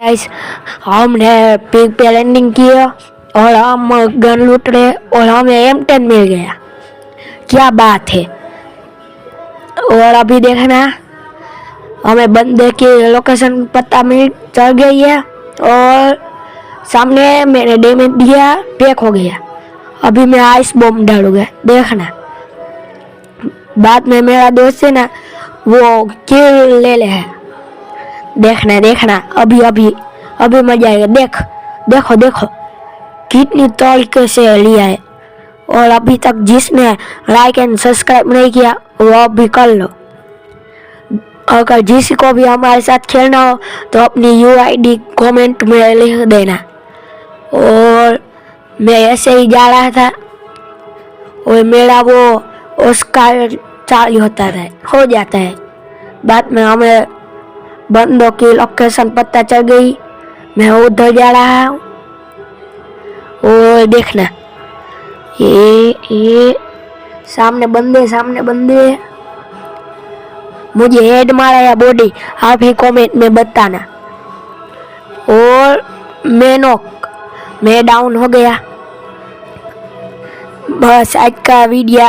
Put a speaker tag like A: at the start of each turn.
A: Guys हमने pig पे landing किया और हम गन लूट रहे और हमें M10 मिल गया। क्या बात है। और अभी देखना हमें बंदे की लोकेशन पता मिल चल गई है और सामने मैंने डैमेज दिया, पैक हो गया। अभी मैं आइस बॉम्ब डालूंगा, देखना। बाद में मेरा दोस्त है ना वो किल ले ले है। देखना देखना अभी अभी अभी मजा आएगा। देखो देखो कितनी तरीके से लिया है। और अभी तक जिसने लाइक एंड सब्सक्राइब नहीं किया वो अभी कर लो। अगर जिसी को भी हमारे साथ खेलना हो तो अपनी UID कमेंट में लिख देना। और मैं ऐसे ही जा रहा था और मेरा वो उसका चालू होता है, हो जाता है। बाद में हमें बंदों की लोकेशन पता चल गई, मैं उधर जा रहा हूँ। और देखना ये सामने बंदे मुझे हेड मारा या बॉडी आप ही कमेंट में बताना। और मैं डाउन हो गया। बस आज का वीडियो